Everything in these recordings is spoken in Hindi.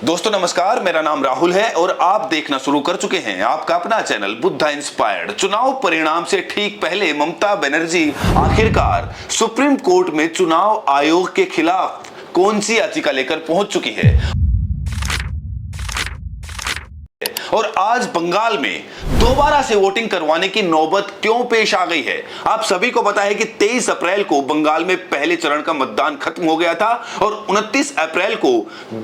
दोस्तों नमस्कार, मेरा नाम राहुल है और आप देखना शुरू कर चुके हैं आपका अपना चैनल बुद्धा इंस्पायर्ड। चुनाव परिणाम से ठीक पहले ममता बनर्जी आखिरकार सुप्रीम कोर्ट में चुनाव आयोग के खिलाफ कौन सी याचिका लेकर पहुंच चुकी है और आज बंगाल में दोबारा से वोटिंग करवाने की नौबत क्यों पेश आ गई है। आप सभी को पता है कि 23 अप्रैल को बंगाल में पहले चरण का मतदान खत्म हो गया था और 29 अप्रैल को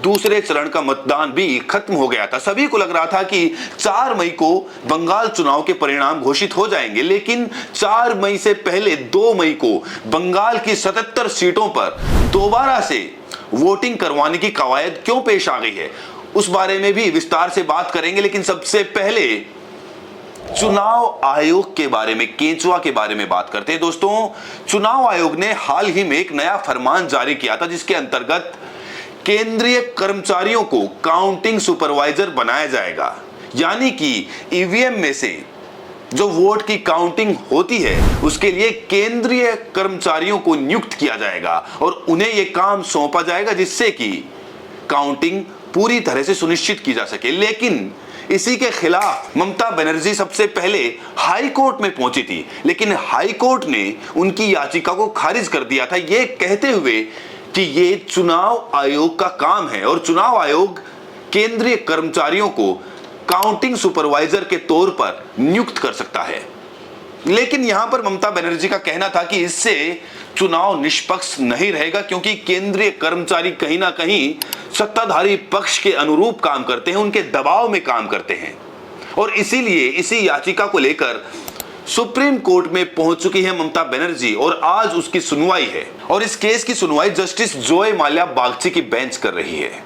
दूसरे चरण का मतदान भी खत्म हो गया था। सभी को लग रहा था कि 4 मई को बंगाल चुनाव के परिणाम घोषित हो जाएंगे, लेकिन 4 मई से पहले 2 मई को बंगाल की 77 सीटों पर दोबारा से वोटिंग करवाने की कवायद क्यों पेश आ गई है, उस बारे में भी विस्तार से बात करेंगे। लेकिन सबसे पहले चुनाव आयोग के बारे में, केंचुआ के बारे में बात करते हैं। दोस्तों, चुनाव आयोग ने हाल ही में एक नया फरमान जारी किया था जिसके अंतर्गत केंद्रीय कर्मचारियों को काउंटिंग सुपरवाइजर बनाया जाएगा। यानी कि ईवीएम में से जो वोट की काउंटिंग होती है उसके लिए केंद्रीय कर्मचारियों को नियुक्त किया जाएगा और उन्हें यह काम सौंपा जाएगा जिससे कि काउंटिंग पूरी तरह से सुनिश्चित की जा सके। लेकिन इसी के खिलाफ ममता बनर्जी सबसे पहले हाई कोर्ट में पहुंची थी, लेकिन हाई कोर्ट ने उनकी याचिका को खारिज कर दिया था, ये कहते हुए कि ये चुनाव आयोग का काम है और चुनाव आयोग केंद्रीय कर्मचारियों को काउंटिंग सुपरवाइजर के तौर पर नियुक्त कर सकता है। लेकिन यहां पर ममता बनर्जी का कहना था कि इससे चुनाव निष्पक्ष नहीं रहेगा, क्योंकि केंद्रीय कर्मचारी कहीं ना कहीं सत्ताधारी पक्ष के अनुरूप काम करते हैं, उनके दबाव में काम करते हैं और इसीलिए इसी याचिका को लेकर सुप्रीम कोर्ट में पहुंच चुकी है ममता बनर्जी और आज उसकी सुनवाई है और इस केस की सुनवाई जस्टिस जोय माल्या बागची की बेंच कर रही है।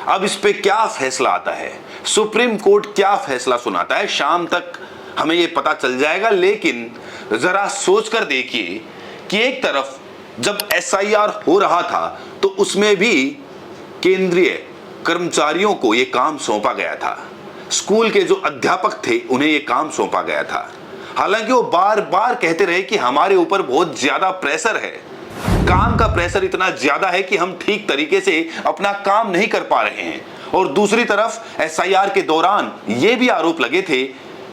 अब इस पे क्या फैसला आता है, सुप्रीम कोर्ट क्या फैसला सुनाता है, शाम तक हमें यह पता चल जाएगा। लेकिन जरा सोचकर देखिए कि एक तरफ जब एसआईआर हो रहा था तो उसमें भी केंद्रीय कर्मचारियों को यह काम सौंपा गया था, स्कूल के जो अध्यापक थे उन्हें यह काम सौंपा गया था। हालांकि वो बार बार कहते रहे कि हमारे ऊपर बहुत ज्यादा प्रेशर है, काम का प्रेशर इतना ज्यादा है कि हम ठीक तरीके से अपना काम नहीं कर पा रहे हैं। और दूसरी तरफ एसआईआर के दौरान यह भी आरोप लगे थे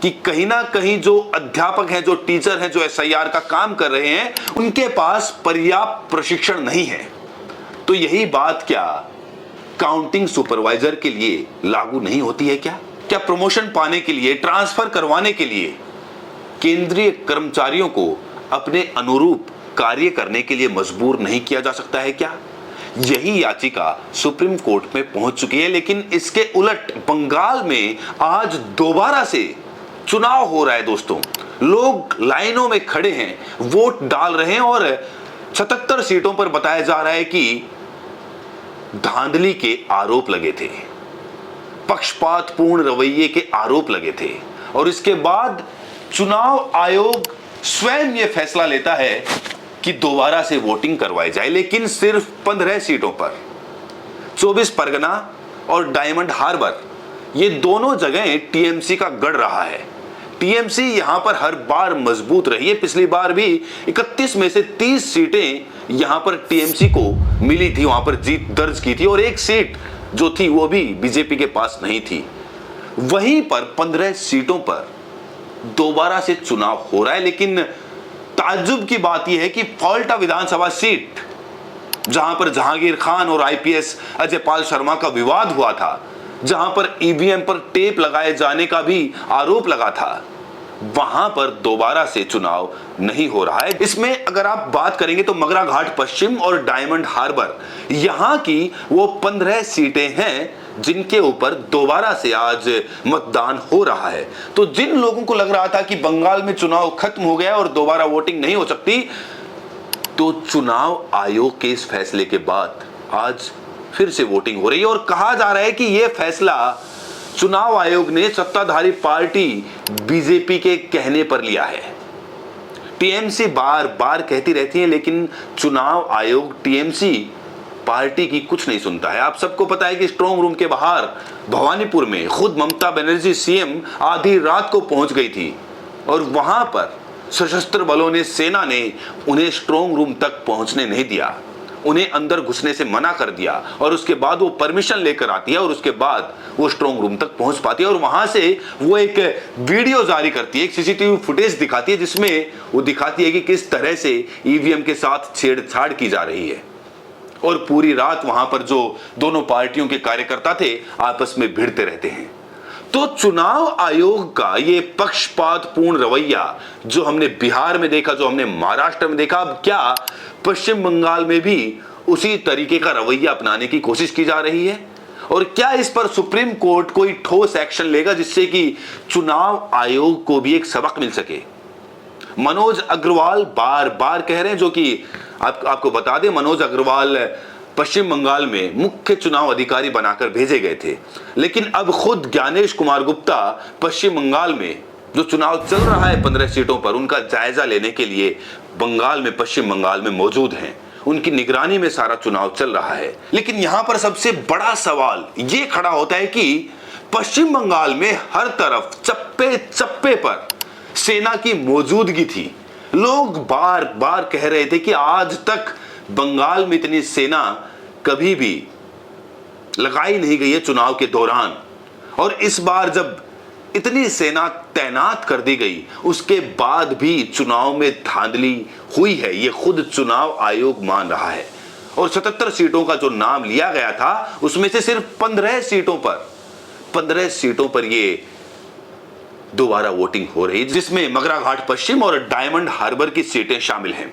कि कहीं ना कहीं जो अध्यापक हैं, जो टीचर हैं, जो एसआईआर का काम कर रहे हैं, उनके पास पर्याप्त प्रशिक्षण नहीं है। तो यही बात क्या काउंटिंग सुपरवाइजर के लिए लागू नहीं होती है? क्या प्रमोशन पाने के लिए, ट्रांसफर करवाने के लिए केंद्रीय कर्मचारियों को अपने अनुरूप कार्य करने के लिए मजबूर नहीं किया जा सकता है क्या? यही याचिका सुप्रीम कोर्ट में पहुंच चुकी है। लेकिन इसके उलट बंगाल में आज दोबारा से चुनाव हो रहा है। दोस्तों, लोग लाइनों में खड़े हैं, वोट डाल रहे हैं और 77 सीटों पर बताया जा रहा है कि धांधली के आरोप लगे थे, पक्षपातपूर्ण रवैये के आरोप लगे थे और इसके बाद चुनाव आयोग स्वयं यह फैसला लेता है कि दोबारा से वोटिंग करवाई जाए, लेकिन सिर्फ 15 सीटों पर। 24 परगना और डायमंड हार्बर ये दोनों जगह टीएमसी का गढ़ रहा है। टीएमसी यहां पर हर बार मजबूत रही है। पिछली बार भी 31 में से 30 सीटें यहां पर टीएमसी को मिली थी, वहां पर जीत दर्ज की थी और एक सीट जो थी वो भी बीजेपी के पास नहीं थी। वहीं पर 15 सीटों पर दोबारा से चुनाव हो रहा है। लेकिन ताज्जुब की बात यह है कि फॉल्टा विधानसभा सीट, जहां पर जहांगीर खान और आईपीएस अजय पाल शर्मा का विवाद हुआ था, जहां पर ईवीएम पर टेप लगाए जाने का भी आरोप लगा था, वहां पर दोबारा से चुनाव नहीं हो रहा है। इसमें अगर आप बात करेंगे तो मगरा घाट पश्चिम और डायमंड हार्बर, यहां की वो 15 सीटें हैं जिनके ऊपर दोबारा से आज मतदान हो रहा है। तो जिन लोगों को लग रहा था कि बंगाल में चुनाव खत्म हो गया और दोबारा वोटिंग नहीं हो सकती, तो चुनाव आयोग के इस फैसले के बाद आज फिर से वोटिंग हो रही है और कहा जा रहा है कि यह फैसला चुनाव आयोग ने सत्ताधारी पार्टी बीजेपी के कहने पर लिया है। टीएमसी बार बार कहती रहती है, लेकिन चुनाव आयोग टीएमसी पार्टी की कुछ नहीं सुनता है। आप सबको पता है कि स्ट्रांग रूम के बाहर भवानीपुर में खुद ममता बनर्जी सीएम आधी रात को पहुंच गई थी और वहां पर सशस्त्र बलों ने, सेना ने उन्हें स्ट्रांग रूम तक पहुंचने नहीं दिया उन्हें अंदर घुसने से मना कर दिया और उसके बाद वो परमिशन लेकर आती है और उसके बाद वो स्ट्रांग रूम तक पहुंच पाती है और वहां से वो एक वीडियो जारी करती है, एक सीसीटीवी फुटेज दिखाती है जिसमें वो दिखाती है कि किस तरह से ईवीएम के साथ छेड़छाड़ की जा रही है। और पूरी रात वहां पर जो दोनों पार्टियों के कार्यकर्ता थे आपस में भिड़ते रहते हैं। तो चुनाव आयोग का ये पक्षपातपूर्ण रवैया जो हमने बिहार में देखा, जो हमने महाराष्ट्र में देखा, अब क्या पश्चिम बंगाल में भी उसी तरीके का रवैया अपनाने की कोशिश की जा रही है? और क्या इस पर सुप्रीम कोर्ट कोई ठोस एक्शन लेगा जिससे कि चुनाव आयोग को भी एक सबक मिल सके? मनोज अग्रवाल बार बार कह रहे हैं, जो कि आपको बता दें, मनोज अग्रवाल पश्चिम बंगाल में मुख्य चुनाव अधिकारी बनाकर भेजे गए थे, लेकिन अब खुद ज्ञानेश कुमार गुप्ता पश्चिम बंगाल में जो चुनाव चल रहा है 15 सीटों पर, उनका जायजा लेने के लिए पश्चिम बंगाल में मौजूद हैं। उनकी निगरानी में सारा चुनाव चल रहा है। लेकिन यहां पर सबसे बड़ा सवाल यह खड़ा होता है कि पश्चिम बंगाल में हर तरफ चप्पे चप्पे पर सेना की मौजूदगी थी। लोग बार बार कह रहे थे कि आज तक बंगाल में इतनी सेना कभी भी लगाई नहीं गई है चुनाव के दौरान, और इस बार जब इतनी सेना तैनात कर दी गई उसके बाद भी चुनाव में धांधली हुई है, ये खुद चुनाव आयोग मान रहा है। और 77 सीटों का जो नाम लिया गया था उसमें से सिर्फ 15 सीटों पर ये दोबारा वोटिंग हो रही है, जिसमें मगरा घाट पश्चिम और डायमंड हार्बर की सीटें शामिल हैं।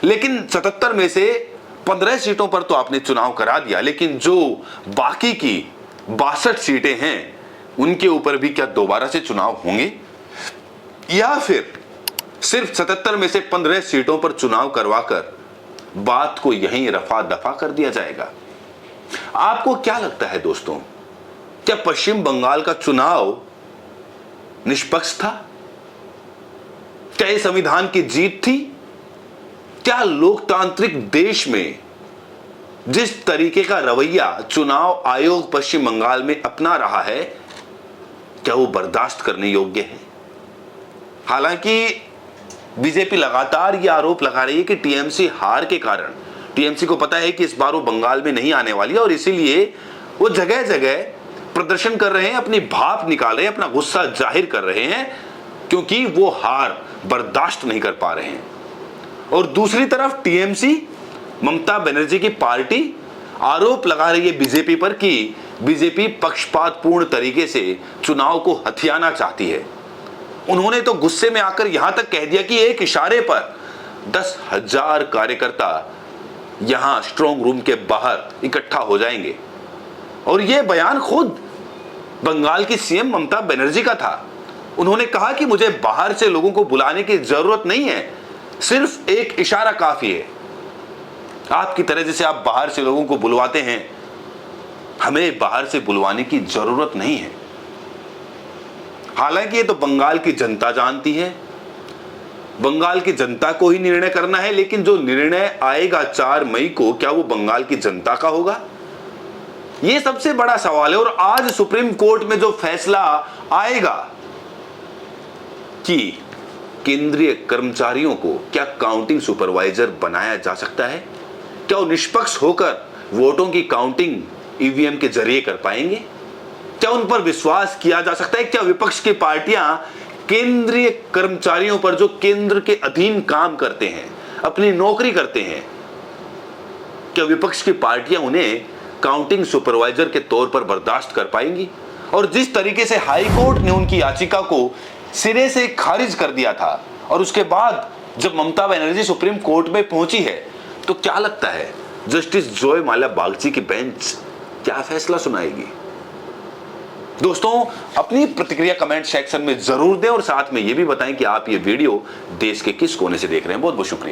लेकिन 77 में से 15 सीटों पर तो आपने चुनाव करा दिया, लेकिन जो बाकी की 62 सीटें हैं उनके ऊपर भी क्या दोबारा से चुनाव होंगे, या फिर सिर्फ 77 में से 15 सीटों पर चुनाव करवाकर बात को यहीं रफा दफा कर दिया जाएगा? आपको क्या लगता है दोस्तों, क्या पश्चिम बंगाल का चुनाव निष्पक्ष था? क्या यह संविधान की जीत थी? क्या लोकतांत्रिक देश में जिस तरीके का रवैया चुनाव आयोग पश्चिम बंगाल में अपना रहा है, क्या वो बर्दाश्त करने योग्य है? हालांकि बीजेपी लगातार ये आरोप लगा रही है कि टीएमसी हार के कारण, टीएमसी को पता है कि इस बार वो बंगाल में नहीं आने वाली है और इसीलिए वो जगह जगह प्रदर्शन कर रहे हैं, अपनी भाप निकाल रहे हैं, अपना गुस्सा जाहिर कर रहे हैं, क्योंकि वो हार बर्दाश्त नहीं कर पा रहे हैं। और दूसरी तरफ टीएमसी, ममता बनर्जी की पार्टी, आरोप लगा रही है बीजेपी पर कि बीजेपी पक्षपातपूर्ण तरीके से चुनाव को हथियाना चाहती है। उन्होंने तो गुस्से में आकर यहां तक कह दिया कि एक इशारे पर 10,000 कार्यकर्ता यहां स्ट्रांग रूम के बाहर इकट्ठा हो जाएंगे। और यह बयान खुद बंगाल की सीएम ममता बनर्जी का था। उन्होंने कहा कि मुझे बाहर से लोगों को बुलाने की जरूरत नहीं है, सिर्फ एक इशारा काफी है। आपकी तरह जैसे आप बाहर से लोगों को बुलवाते हैं, हमें बाहर से बुलवाने की जरूरत नहीं है। हालांकि ये तो बंगाल की जनता जानती है, बंगाल की जनता को ही निर्णय करना है, लेकिन जो निर्णय आएगा 4 मई को, क्या वो बंगाल की जनता का होगा? ये सबसे बड़ा सवाल है। और आज सुप्रीम कोर्ट में जो फैसला आएगा कि केंद्रीय कर्मचारियों को क्या काउंटिंग सुपरवाइजर बनाया जा सकता है, क्या वो निष्पक्ष होकर वोटों की काउंटिंग ईवीएम के जरिए कर पाएंगे, क्या उन पर विश्वास किया जा सकता है? क्या विपक्ष की पार्टियां केंद्रीय कर्मचारियों पर, जो केंद्र के अधीन काम करते हैं, अपनी नौकरी करते हैं, क्या विपक्ष की पार्टियां उन्हें काउंटिंग सुपरवाइजर के तौर पर बर्दाश्त कर पाएंगी? और जिस तरीके से हाई कोर्ट ने उनकी याचिका को सिरे से खारिज कर दिया था, और उसके बाद जब ममता बनर्जी सुप्रीम कोर्ट में पहुंची है, तो क्या लगता है जस्टिस जॉय माल्या बागची की बेंच क्या फैसला सुनाएगी? दोस्तों, अपनी प्रतिक्रिया कमेंट सेक्शन में जरूर दें और साथ में यह भी बताएं कि आप ये वीडियो देश के किस कोने से देख रहे हैं। बहुत बहुत शुक्रिया।